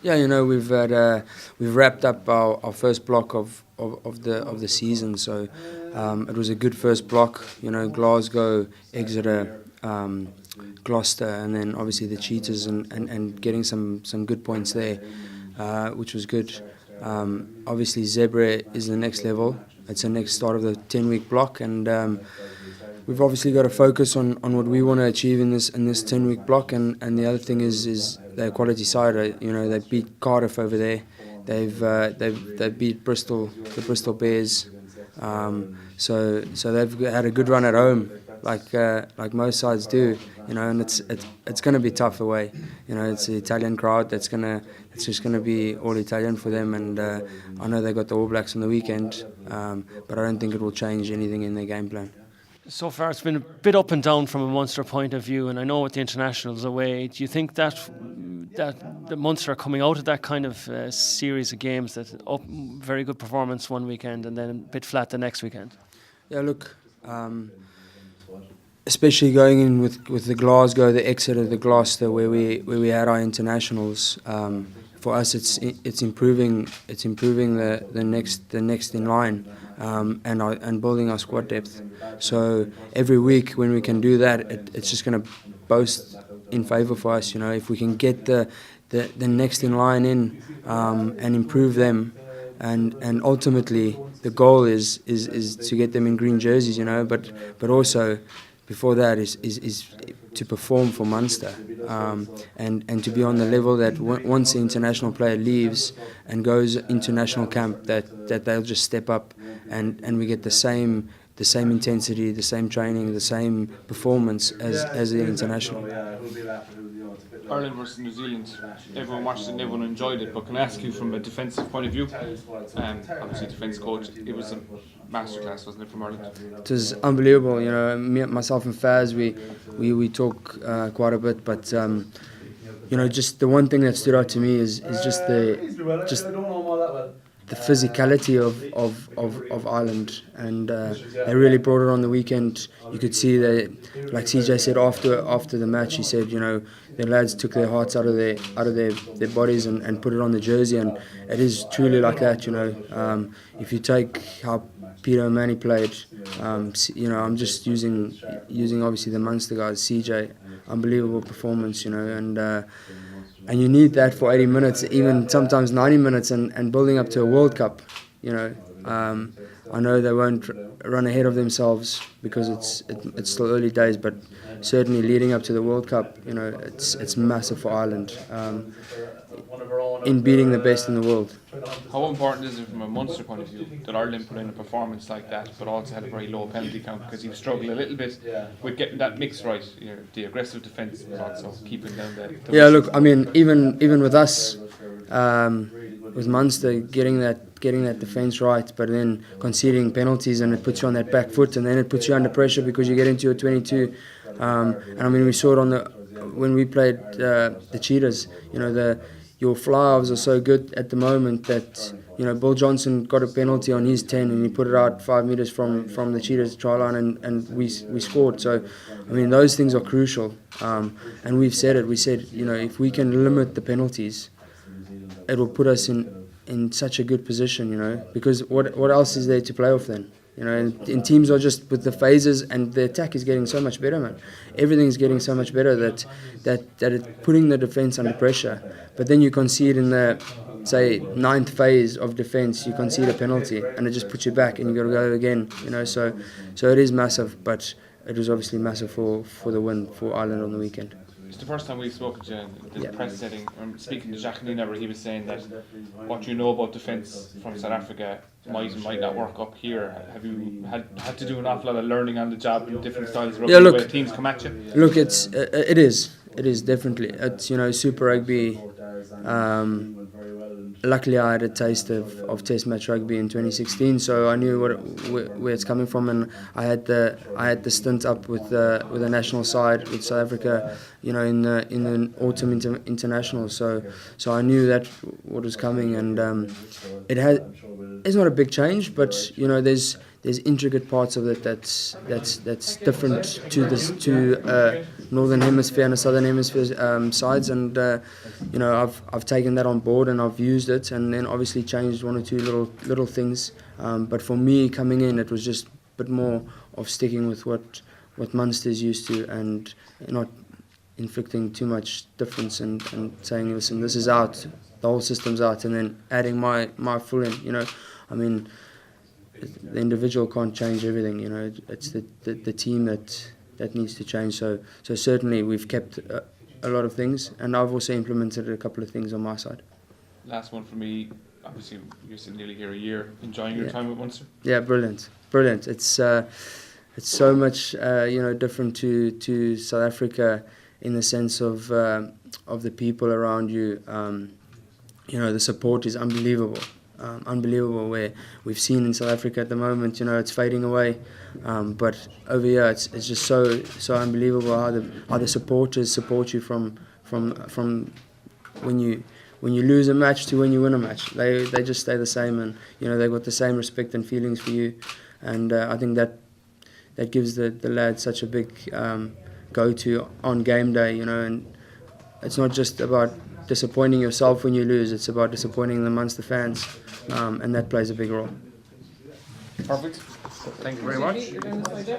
Yeah, we've wrapped up our first block of the season, so it was a good first block. Glasgow, Exeter, Gloucester, and then obviously the Cheetahs, and getting some good points there, which was good. Obviously, Zebre is the next level. It's the next start of the 10-week block, and we've obviously got to focus on what we want to achieve in this 10-week block. And the other thing is their quality side. They beat Cardiff over there. They've beat the Bristol Bears. So they've had a good run at home, like most sides do. And it's going to be tough away. It's the Italian crowd it's just gonna be all Italian for them. And I know they got the All Blacks on the weekend, but I don't think it will change anything in their game plan. So far, it's been a bit up and down from a Munster point of view, and I know with the internationals away, do you think that the Munster coming out of that kind of series of games, that very good performance one weekend and then a bit flat the next weekend? Yeah, look, especially going in with the Glasgow, the Exeter, the Gloucester, where we had our internationals. For us, it's improving the next in line, and building our squad depth. So every week when we can do that, it's just going to boast in favour for us. If we can get the next in line in, and improve them, and ultimately the goal is to get them in green jerseys. But also before that is to perform for Munster, and to be on the level that once the international player leaves and goes international camp, that they'll just step up, and we get the same intensity, the same training, the same performance as the international. Ireland versus New Zealand, everyone watched it and everyone enjoyed it, but can I ask you from a defensive point of view, obviously defence coach, it was a masterclass, wasn't it, from Ireland? It was unbelievable. Myself and Faz, we talk quite a bit, but just the one thing that stood out to me is just the physicality of Ireland, and they really brought it on the weekend. You could see that, like CJ said after the match, he said, the lads took their hearts out of their bodies and put it on the jersey, and it is truly like that. If you take how Peter O'Mahony played, I'm just using obviously the Munster guys. CJ, unbelievable performance, and you need that for 80 minutes, even sometimes 90 minutes, and building up to a World Cup. I know they won't run ahead of themselves because it's still early days, but certainly leading up to the World Cup, it's massive for Ireland, in beating the best in the world. How important is it from a Munster point of view that Ireland put in a performance like that, but also had a very low penalty count, because he struggled a little bit with getting that mix right, the aggressive defence, but also keeping down the yeah, look, I mean, even with us, with Munster getting that defence right, but then conceding penalties, and it puts you on that back foot, and then it puts you under pressure because you get into your 22. And I mean, we saw it when we played the Cheetahs. Your fly-offs are so good at the moment that Bill Johnson got a penalty on his 10 and he put it out 5 metres from the Cheetahs try line, and we scored. So I mean, those things are crucial, and we've said it. We said, if we can limit the penalties, it will put us in such a good position, because what else is there to play off then? And teams are just with the phases, and the attack is getting so much better, man. Everything's getting so much better that it's putting the defence under pressure. But then you concede in the, say, 9th phase of defence, you concede a penalty, and it just puts you back, and you got to go again. So it is massive, but it was obviously massive for the win for Ireland on the weekend. It's the first time we've spoken to you in the press setting. I'm speaking to Jacques Nina, where he was saying that what you know about defence from South Africa might not work up here. Have you had to do an awful lot of learning on the job in different styles of rugby, yeah, look, where teams come at you? Look, it is definitely. It's Super Rugby. Luckily, I had a taste of Test match rugby in 2016, so I knew where it's coming from, and I had the stint up with the national side with South Africa, in the autumn international. So I knew that what was coming, and it's not a big change, but there's there's intricate parts of it that's different to northern hemisphere and the southern hemisphere sides, and I've taken that on board and I've used it, and then obviously changed one or two little things. But for me coming in, it was just a bit more of sticking with what Munster's used to and not inflicting too much difference and saying, listen, this is out, the whole system's out, and then adding my full in. I mean, the individual can't change everything. It's the team that needs to change. So certainly we've kept a lot of things, and I've also implemented a couple of things on my side. Last one for me. Obviously, you're sitting nearly here a year, enjoying your time with Munster. Yeah, brilliant. It's so much different to South Africa in the sense of the people around you. The support is unbelievable. Unbelievable, where we've seen in South Africa at the moment, it's fading away, but over here it's just so unbelievable how the supporters support you from when you lose a match to when you win a match. They just stay the same, and they've got the same respect and feelings for you, and I think that gives the lads such a big go-to on game day, and it's not just about disappointing yourself when you lose, it's about disappointing the Munster fans, and that plays a big role. Perfect. Thank you very much.